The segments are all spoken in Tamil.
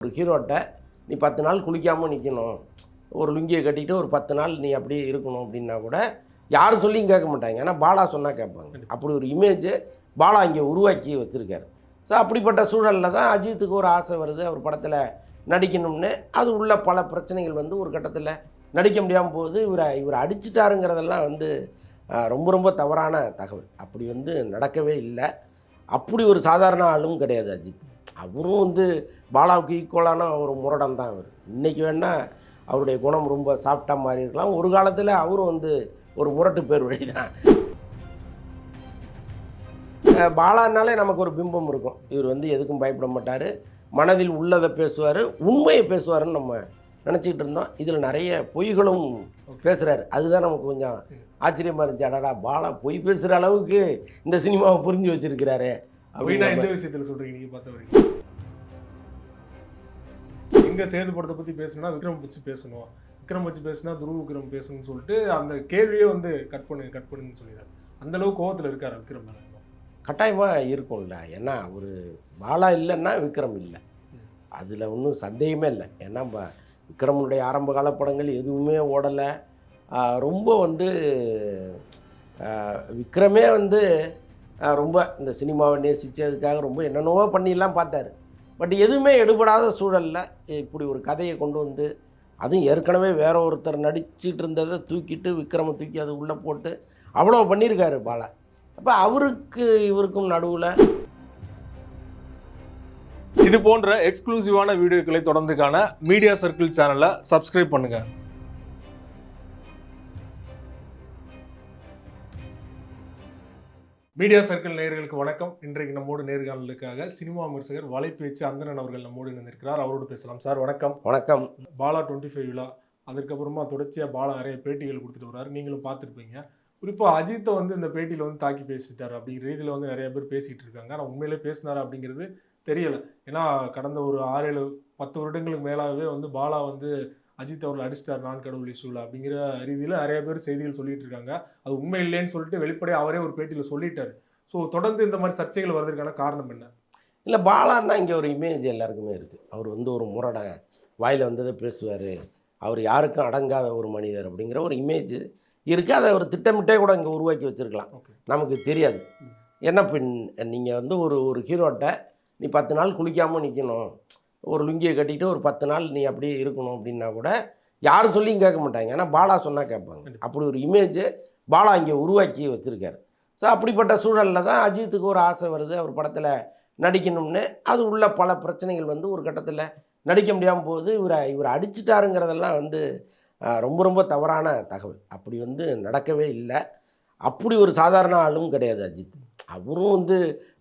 ஒரு ஹீரோட்ட நீ 10 நாள் குளிக்காமல் நிற்கணும், ஒரு லுங்கியை கட்டிட்டு ஒரு 10 நாள் நீ அப்படியே இருக்கணும் அப்படின்னா கூட யாரும் சொல்லியும் கேட்க மாட்டாங்க. ஏன்னா பாலா சொன்னால் கேட்பாங்க. அப்படி ஒரு இமேஜ் பாலா இங்கே உருவாக்கி வச்சுருக்காரு. ஸோ அப்படிப்பட்ட சூழலில் தான் அஜித்துக்கு ஒரு ஆசை வருது, அவர் படத்தில் நடிக்கணும்னு. அது உள்ள பல பிரச்சனைகள் வந்து ஒரு கட்டத்தில் நடிக்க முடியாமல் போகுது. இவரை அடிச்சிட்டாருங்கிறதெல்லாம் வந்து ரொம்ப ரொம்ப தவறான தகவல். அப்படி வந்து நடக்கவே இல்லை. அப்படி ஒரு சாதாரண ஆளும் கிடையாது அஜித். அவரும் வந்து பாலாவுக்கு ஈக்குவலான ஒரு முரடன் தான் அவர். இன்றைக்கி வேணால் அவருடைய குணம் ரொம்ப சாஃப்டாக மாறி இருக்கலாம். ஒரு காலத்தில் அவரும் வந்து ஒரு முரட்டு பேர் வழி தான். பாலானாலே நமக்கு ஒரு பிம்பம் இருக்கும். இவர் வந்து எதுக்கும் பயப்பட மாட்டார், மனதில் உள்ளதை பேசுவார், உண்மையை பேசுவாருன்னு நம்ம நினச்சிக்கிட்டு இருந்தோம். இதில் நிறைய பொய்களும் பேசுகிறாரு. அதுதான் நமக்கு கொஞ்சம் ஆச்சரியமாக இருந்துச்சு. அடடா, பாலா பொய் பேசுகிற அளவுக்கு இந்த சினிமாவை புரிஞ்சு வச்சுருக்கிறாரு அப்படின்னா எந்த விஷயத்தில் சொல்கிறீங்க நீங்கள் பார்த்த வரைக்கும்? எங்கே சேது படத்தை பற்றி பேசணும்னா விக்ரம் வச்சு பேசணும், விக்ரம் வச்சு பேசினா துருவ விக்ரம் பேசணும்னு சொல்லிட்டு அந்த கேள்வியே வந்து கட் பண்ணுன்னு சொல்லிடுறாரு. அந்தளவுக்கு கோவத்தில் இருக்கார் விக்ரம். கட்டாயமாக இருக்கும்ல. ஏன்னா ஒரு பாலா இல்லைன்னா விக்ரம் இல்லை, அதில் ஒன்றும் சந்தேகமே இல்லை. ஏன்னா விக்ரமுடைய ஆரம்ப கால படங்கள் எதுவுமே ஓடலை. ரொம்ப வந்து விக்ரமே வந்து ரொம்ப இந்த சினிமாவை நேசித்ததுக்காக ரொம்ப என்னென்னவோ பண்ணிலாம் பார்த்தாரு. பட் எதுவுமே எடுபடாத சூழலில் இப்படி ஒரு கதையை கொண்டு வந்து, அதுவும் ஏற்கனவே வேற ஒருத்தர் நடிச்சிட்டு இருந்ததை தூக்கிட்டு விக்ரமை தூக்கி அது உள்ளே போட்டு அவ்வளோ பண்ணியிருக்காரு பாலா. அப்போ அவருக்கு இவருக்கும் நடுவில் இது போன்ற எக்ஸ்க்ளூசிவான வீடியோக்களை தொடர்ந்து காண மீடியா சர்க்கிள் சேனலை சப்ஸ்கிரைப் பண்ணுங்கள். மீடியா சர்க்கிள் நேயர்களுக்கு வணக்கம். இன்றைக்கு நம்மோடு நேர்காணலுக்காக சினிமா விமர்சகர் வலைப்பேச்சு அந்தணன் அவர்கள் நம்மோடு இணைந்திருக்கிறார். அவரோடு பேசலாம். சார் வணக்கம். வணக்கம். பாலா 25 விழா, அதற்கப்புறமா தொடர்ச்சியாக பாலா நிறைய பேட்டிகள் கொடுத்துட்டு வர்றாரு, நீங்களும் பார்த்துருப்பீங்க. குறிப்பாக அஜித்தை வந்து இந்த பேட்டியில் வந்து தாக்கி பேசிட்டார் அப்படிங்கிற ரீதியில் வந்து நிறைய பேர் பேசிகிட்டு இருக்காங்க. ஆனால் உண்மையிலே பேசினார் அப்படிங்கிறது தெரியலை. ஏன்னா கடந்த ஒரு 6-10 வருடங்களுக்கு மேலாகவே வந்து பாலா வந்து அஜித் அவர்கள் அடிச்சிட்டார், நான் கடவுள் இசூல அப்படிங்கிற ரீதியில் நிறைய பேர் செய்திகள் சொல்லிட்டு இருக்காங்க. அது உண்மை இல்லைன்னு சொல்லிட்டு வெளிப்படையாக அவரே ஒரு பேட்டியில் சொல்லிட்டார். ஸோ தொடர்ந்து இந்த மாதிரி சர்ச்சைகள் வர்றதுக்கான காரணம் என்ன? இல்லை, பாலான்னா இங்கே ஒரு இமேஜ் எல்லாருக்குமே இருக்குது. அவர் வந்து ஒரு முரடன், வாயில் வந்ததை பேசுவார், அவர் யாருக்கும் அடங்காத ஒரு மனிதர் அப்படிங்கிற ஒரு இமேஜ் இருக்குது. அதை அவர் திட்டமிட்டே கூட இங்கே உருவாக்கி வச்சுருக்கலாம், நமக்கு தெரியாது. என்ன பின் நீங்கள் வந்து ஒரு ஹீரோட்ட நீ 10 நாள் குளிக்காமல் நிற்கணும், ஒரு லுங்கியை கட்டிட்டு ஒரு 10 நாள் நீ அப்படியே இருக்கணும் அப்படின்னா கூட யாரும் சொல்லியும் கேட்க மாட்டாங்க. ஏன்னா பாலா சொன்னால் கேட்பாங்க. அப்படி ஒரு இமேஜ் பாலா இங்கே உருவாக்கி வச்சுருக்காரு. ஸோ அப்படிப்பட்ட சூழலில் தான் அஜித்துக்கு ஒரு ஆசை வருது, அவர் படத்தில் நடிக்கணும்னு. அது உள்ள பல பிரச்சனைகள் வந்து ஒரு கட்டத்தில் நடிக்க முடியாமல் போகுது. இவரை அடிச்சிட்டாருங்கிறதெல்லாம் வந்து ரொம்ப ரொம்ப தவறான தகவல். அப்படி வந்து நடக்கவே இல்லை. அப்படி ஒரு சாதாரண ஆளும் கிடையாது அஜித். அவரும் வந்து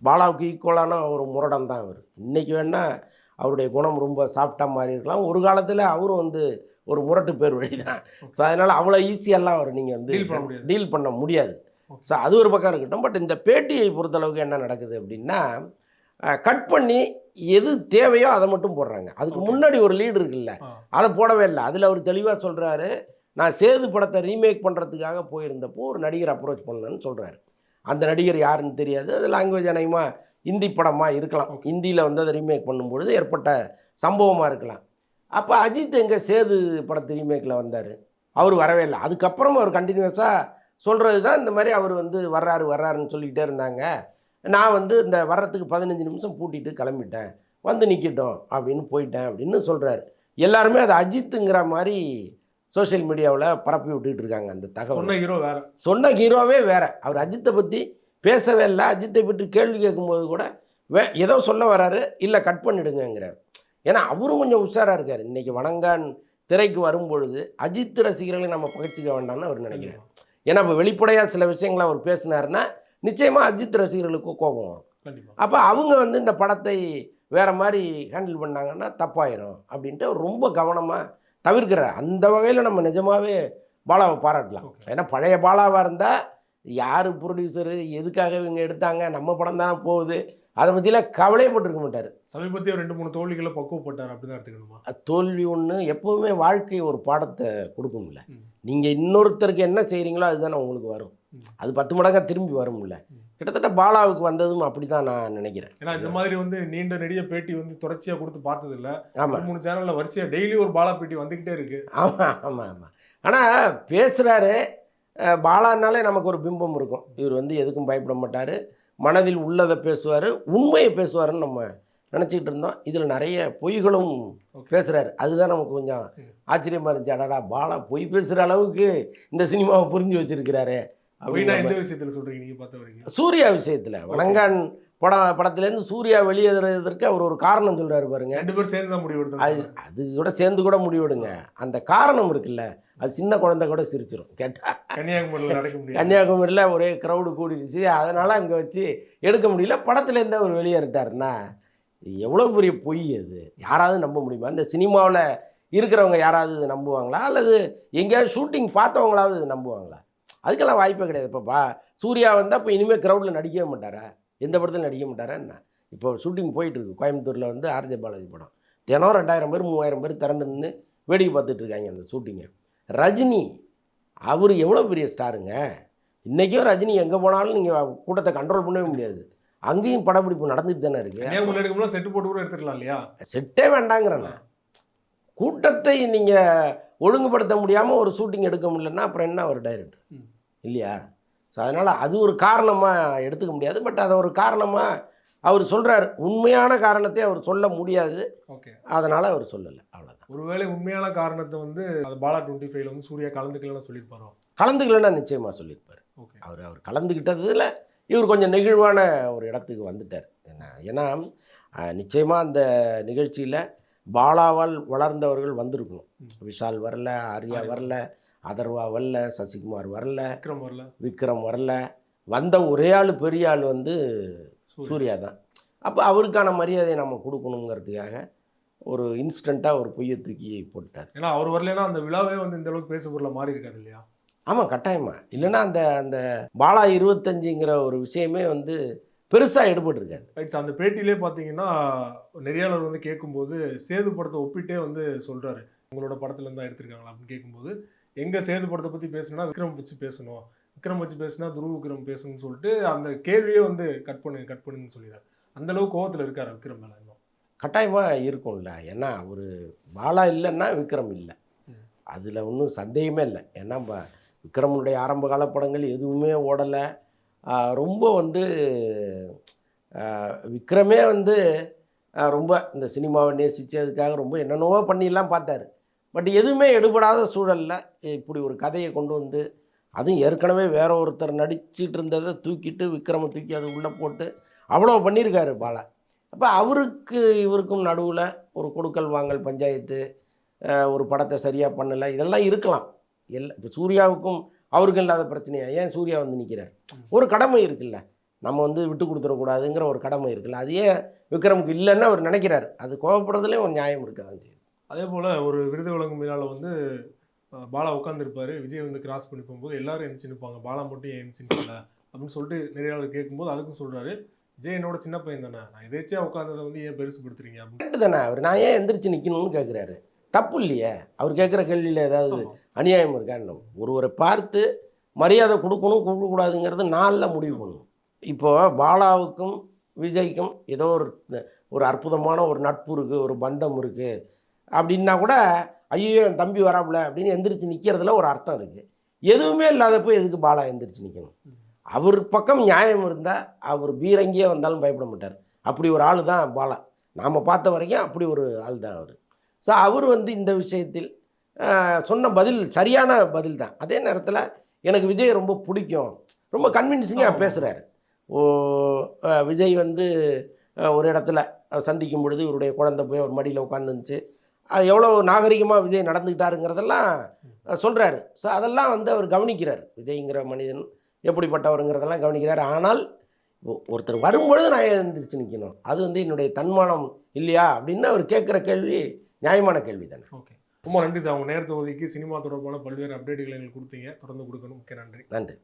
பாலாவுக்கு ஈக்குவலான ஒரு முரடன் தான் அவர். இன்றைக்கி வேணால் அவருடைய குணம் ரொம்ப சாஃப்டாக மாறி இருக்கலாம். ஒரு காலத்தில் அவரும் வந்து ஒரு முரட்டு பேர் வழி தான். ஸோ அதனால் அவ்வளோ ஈஸியெல்லாம் அவர் நீங்கள் வந்து டீல் பண்ண முடியாது. ஸோ அது ஒரு பக்கம் இருக்கட்டும். பட் இந்த பேட்டியை பொறுத்தளவுக்கு என்ன நடக்குது அப்படின்னா, கட் பண்ணி எது தேவையோ அதை மட்டும் போடுறாங்க. அதுக்கு முன்னாடி ஒரு லீடு இருக்குல்ல, அதை போடவே இல்லை. அதில் அவர் தெளிவாக சொல்கிறாரு, நான் சேது படத்தை ரீமேக் பண்ணுறதுக்காக போயிருந்தப்போ ஒரு நடிகர் அப்ரோச் பண்ணேன்னு சொல்கிறாரு. அந்த நடிகர் யாருன்னு தெரியாது. அது லாங்குவேஜ் அநேகமாக ஹிந்தி படமாக இருக்கலாம். ஹிந்தியில் வந்து அதை ரீமேக் பண்ணும்பொழுது ஏற்பட்ட சம்பவமாக இருக்கலாம். அப்போ அஜித் எங்கே சேது படத்து ரீமேக்கில் வந்தார், அவர் வரவே இல்லை. அதுக்கப்புறம் அவர் கண்டினியூஸாக சொல்கிறது தான் இந்த மாதிரி அவர் வந்து வர்றாருன்னு சொல்லிக்கிட்டே இருந்தாங்க. நான் வந்து இந்த வர்றதுக்கு 15 நிமிஷம் பூட்டிட்டு கிளம்பிட்டேன், வந்து நிற்கட்டும் அப்படின்னு போயிட்டேன் அப்படின்னு சொல்கிறாரு. எல்லாருமே அது அஜித்துங்கிற மாதிரி சோஷியல் மீடியாவில் பரப்பி விட்டுக்கிட்டு இருக்காங்க அந்த தகவல். சொன்ன ஹீரோவே வேறு. அவர் அஜித்தை பற்றி பேசவே இல்லை. அஜித்தை பற்றி கேள்வி கேட்கும்போது கூட ஏதோ சொல்ல வராரு, இல்லை கட் பண்ணிடுங்கிறார். ஏன்னா அவரும் கொஞ்சம் உஷாராக இருக்கார். இன்றைக்கி வணங்கான் திரைக்கு வரும்பொழுது அஜித் ரசிகர்களை நம்ம பகிர்ச்சிக்க வேண்டாம்னு அவர் நினைக்கிறார். ஏன்னா இப்போ வெளிப்படையாக சில விஷயங்களை அவர் பேசினார்னா நிச்சயமாக அஜித் ரசிகர்களுக்கு கோபம் வரும். அப்போ அவங்க வந்து இந்த படத்தை வேறு மாதிரி ஹேண்டில் பண்ணாங்கன்னா தப்பாயிரும் அப்படின்ட்டு அவர் ரொம்ப கவனமாக தவிர்க்கிறார். அந்த வகையில் நம்ம நிஜமாகவே பாலாவை பாராட்டலாம். ஏன்னா பழைய பாலாவாக இருந்தால் யார் ப்ரொடியூசரு, எதுக்காக இவங்க எடுத்தாங்க, நம்ம படம் தானே போகுது, அதை பற்றிலாம் கவலையப்பட்டிருக்க மாட்டார். சமீபத்திய 2-3 தோல்விகளை பக்குவப்பட்டார் அப்படின்னு தான் எடுத்துக்கணுமா? தோல்வி ஒன்று எப்போவுமே வாழ்க்கை ஒரு பாடத்தை கொடுக்கும்ல. நீங்கள் இன்னொருத்தருக்கு என்ன செய்கிறீங்களோ அதுதானே உங்களுக்கு வரும். அது 10 மடங்காக திரும்பி வரும்ல. கிட்டத்தட்ட பாலாவுக்கு வந்ததும் அப்படி தான் நான் நினைக்கிறேன். ஏன்னா இந்த மாதிரி வந்து நீண்ட நெடிய பேட்டி வந்து தொடர்ச்சியா கொடுத்து பார்த்தது இல்ல. ஆமாம் 3 சேனல்ல வரிசையா டெய்லி ஒரு பாலா பேட்டி வந்துகிட்டே இருக்கு. ஆமாம் ஆமாம் ஆமாம். ஆனால் பேசுகிறாரு, பாலானாலே நமக்கு ஒரு பிம்பம் இருக்கும். இவர் வந்து எதுக்கும் பயப்பட மாட்டார், மனதில் உள்ளதை பேசுவார், உண்மையை பேசுவாருன்னு நம்ம நினச்சிக்கிட்டு இருந்தோம். இதில் நிறைய பொய்களும் பேசுகிறாரு. அதுதான் நமக்கு கொஞ்சம் ஆச்சரியமாக இருந்துச்சு. அடடா, பாலா பொய் பேசுகிற அளவுக்கு இந்த சினிமாவை புரிஞ்சு வச்சிருக்கிறாரு அப்படின்னா அப்படின்னு. எந்த விஷயத்துல சொல்றீங்க நீங்க பார்த்த வரைக்கும்? சூர்யா விஷயத்தில் வணங்கான் படத்துலேருந்து சூர்யா வெளியேறதற்கு அவர் ஒரு காரணம் சொல்கிறாரு பாருங்க. 2 பேரும் சேர்ந்து தான் முடிவு அது எடுத்தாங்க. அது கூட சேர்ந்து கூட முடிவெடுங்க. அந்த காரணம் இருக்குல்ல, அது சின்ன குழந்தை கூட சிரிச்சிடும் கேட்டா. கன்னியாகுமரியில் நடக்க முடியாது. கன்னியாகுமரியில் ஒரே க்ரௌடு கூடிடுச்சு, அதனால் அங்கே வச்சு எடுக்க முடியல. படத்துலேருந்து அவர் வெளியேறிட்டாருன்னா எவ்வளோ பெரிய பொய் அது. யாராவது நம்ப முடியுமா? இந்த சினிமாவில் இருக்கிறவங்க யாராவது இது நம்புவாங்களா? அல்லது எங்கேயாவது ஷூட்டிங் பார்த்தவங்களாவது இது நம்புவாங்களா? அதுக்கெல்லாம் வாய்ப்பே கிடையாது. இப்போப்பா சூர்யா வந்தால் இப்போ இனிமேல் க்ரௌடில் நடிக்கவே மாட்டாரா? எந்த படத்தில் நடிக்க மாட்டாரா என்ன? இப்போ ஷூட்டிங் போயிட்டுருக்கு கோயம்புத்தூரில் வந்து ஆர்ஜே பாலாஜி படம். தினம் 2000 பேர் 3000 பேர் திரண்டு நின்று வேடிக்கை பார்த்துட்டு இருக்காங்க அந்த ஷூட்டிங்கை. ரஜினி அவர் எவ்வளோ பெரிய ஸ்டாருங்க. இன்றைக்கும் ரஜினி எங்கே போனாலும் நீங்கள் கூட்டத்தை கண்ட்ரோல் பண்ணவே முடியாது. அங்கேயும் படப்பிடிப்பு நடந்துட்டு தானே இருக்கு. கன்னியாகுமரியில் எடுக்கும்போது செட்டு போட்டு கூட எடுத்துக்கலாம் இல்லையா? செட்டே வேண்டாங்கிறேண்ணா. கூட்டத்தை நீங்கள் ஒழுங்குபடுத்த முடியாமல் ஒரு ஷூட்டிங் எடுக்க முடியலன்னா அப்புறம் என்ன ஒரு டைரக்டர் இல்லையா? ஸோ அதனால் அது ஒரு காரணமாக எடுத்துக்க முடியாது. பட் அதை ஒரு காரணமாக அவர் சொல்கிறார். உண்மையான காரணத்தை அவர் சொல்ல முடியாது. ஓகே. அதனால் அவர் சொல்லலை, அவ்வளோதான். ஒருவேளை உண்மையான காரணத்தை வந்து அது பாலா 25ல வந்து சூர்யா கலந்துக்கலன்னு சொல்லியிருப்பாரோ? கலந்துக்கலன்னா நிச்சயமாக சொல்லியிருப்பார். ஓகே. அவர் கலந்துக்கிட்டதில் இவர் கொஞ்சம் நெகிழ்வான ஒரு இடத்துக்கு வந்துட்டார். ஏன்னா நிச்சயமாக அந்த நிகழ்ச்சியில் பாலாவால் வளர்ந்தவர்கள் வந்திருக்கணும். விஷால் வரல, ஆர்யா வரல, அதர்வா வரல, சசிகுமார் வரல, விக்ரம் வரல. வந்த ஒரே ஆள் பெரிய ஆள் வந்து சூர்யா தான். அப்போ அவருக்கான மரியாதையை நம்ம கொடுக்கணுங்கிறதுக்காக ஒரு இன்ஸ்டண்ட்டாக ஒரு பொய்யை தூக்கி போட்டார். ஏன்னா அவர் வரலன்னா அந்த விழாவே வந்து இந்த அளவுக்கு பேச பொருளை மாறி இருக்காது இல்லையா? ஆமாம், கட்டாயமா. இல்லைன்னா அந்த அந்த பாலா 25ங்கிற ஒரு விஷயமே வந்து பெருசாக எடுபட்டுருக்காது. ரைட்ஸ். அந்த பேட்டியிலே பார்த்தீங்கன்னா நெறியாளர் வந்து கேட்கும்போது சேது படத்தை ஒப்பிட்டே வந்து சொல்கிறாரு, உங்களோட படத்துலேருந்து தான் எடுத்திருக்காங்களா அப்படின்னு கேட்கும்போது, எங்கே சேது படத்தை பற்றி பேசணும்னா விக்ரம் வச்சு பேசணும், விக்ரம் வச்சு பேசுனா துருவ விக்ரம் பேசணும்னு சொல்லிட்டு அந்த கேள்வியே வந்து கட் பண்ணுன்னு சொல்லிடுறாரு. அந்தளவுக்கு கோவத்தில் இருக்கார் விக்ரம் மேலே. இன்னும் கட்டாயமாக இருக்கும்ல. ஏன்னா ஒரு பாலா இல்லைன்னா விக்ரம் இல்லை, அதில் ஒன்றும் சந்தேகமே இல்லை. ஏன்னா விக்ரமுடைய ஆரம்ப கால படங்கள் எதுவுமே ஓடலை. ரொம்ப வந்து விக்ரமே வந்து ரொம்ப இந்த சினிமாவை நேசித்து அதுக்காக ரொம்ப என்னென்னவோ பண்ணிலாம் பார்த்தாரு. பட் எதுவுமே எடுபடாத சூழலில் இப்படி ஒரு கதையை கொண்டு வந்து, அதுவும் ஏற்கனவே வேற ஒருத்தர் நடிச்சிட்டு இருந்ததை தூக்கிட்டு விக்ரமை தூக்கி அது உள்ளே போட்டு அவ்வளோ பண்ணியிருக்காரு பாலா. அப்போ அவருக்கு இவருக்கும் நடுவில் ஒரு கொடுக்கல் வாங்கல் பஞ்சாயத்து, ஒரு படத்தை சரியாக பண்ணலை, இதெல்லாம் இருக்கலாம். இப்போ சூர்யாவுக்கும் அவருக்கும் இல்லாத பிரச்சனையா? ஏன் சூர்யா வந்து நிற்கிறார்? ஒரு கடமை இருக்குல்ல, நம்ம வந்து விட்டு கொடுத்துடக்கூடாதுங்கிற ஒரு கடமை இருக்குல்ல. அது ஏன் விக்ரமுக்கு இல்லைன்னு அவர் நினைக்கிறார். அது கோவப்படுறதுலேயும் ஒரு நியாயம் இருக்க தான் செய்யுது. அதே போல் ஒரு விருது வழங்கும் விழாவில் வந்து பாலா உட்காந்துருப்பார், விஜய் வந்து கிராஸ் பண்ணி போகும்போது எல்லாரும் எந்திரிச்சு நிற்பாங்க, பாலா மட்டும் ஏன் எந்திரிச்சு நிற்கல அப்படின்னு சொல்லிட்டு நெறியாளர் கேட்கும்போது அதுக்கும் சொல்கிறாரு, விஜய் என்னோட சின்ன பையன் தானே, நான் எதேச்சியாக உட்காந்ததை வந்து ஏன் பெருசுப்படுத்துறீங்க அப்படின்னு தானே. அவர் நான் ஏன் எந்திரிச்சு நிற்கணும்னு கேட்குறாரு. தப்பு இல்லையே. அவர் கேட்குற கேள்வியில் ஏதாவது அநியாயம் இருக்கான்னு ஒருவரை பார்த்து மரியாதை கொடுக்கணும் கொடுக்கக்கூடாதுங்கிறது நாளில் முடிவு பண்ணணும். இப்போது பாலாவுக்கும் விஜய்க்கும் ஏதோ ஒரு அற்புதமான ஒரு நட்பு இருக்குது, ஒரு பந்தம் இருக்குது அப்படின்னா கூட ஐயோ என் தம்பி வராப்புல அப்படின்னு எந்திரிச்சு நிற்கிறதுல ஒரு அர்த்தம் இருக்குது. எதுவுமே இல்லாதப்போ எதுக்கு பாலா எந்திரிச்சு நிற்கணும்? அவர் பக்கம் நியாயம் இருந்தால் அவர் பீரங்கியே வந்தாலும் பயப்பட மாட்டார். அப்படி ஒரு ஆள் தான் பாலா. நாம் பார்த்த வரைக்கும் அப்படி ஒரு ஆள் தான் அவர். ஸோ அவர் வந்து இந்த விஷயத்தில் சொன்ன பதில் சரியான பதில் தான். அதே நேரத்தில் எனக்கு விஜய் ரொம்ப பிடிக்கும், ரொம்ப கன்வின்சிங்காக பேசுகிறாரு. விஜய் வந்து ஒரு இடத்துல சந்திக்கும் பொழுது இவருடைய குழந்தை போய் அவர் மடியில் உட்காந்துருந்துச்சு, அது எவ்வளோ நாகரிகமாக விஜய் நடந்துக்கிட்டாருங்கிறதெல்லாம் சொல்கிறாரு. ஸோ அதெல்லாம் வந்து அவர் கவனிக்கிறார். விஜய்ங்கிற மனிதன் எப்படிப்பட்டவருங்கிறதெல்லாம் கவனிக்கிறார். ஆனால் ஒருத்தர் வரும்பொழுது நான் எழுந்திரிச்சு நிற்கணும், அது வந்து என்னுடைய தன்மானம் இல்லையா அப்படின்னு அவர் கேட்குற கேள்வி நியாயமான கேள்வி தானே. ஓகே, ரொம்ப நன்றி சார். உங்கள் நேரத்தை ஒதுக்கி சினிமா தொடர்பான பல்வேறு அப்டேட்டுகளை எங்களுக்கு கொடுத்தீங்க. தொடர்ந்து கொடுக்கணும். ஓகே, நன்றி. நன்றி.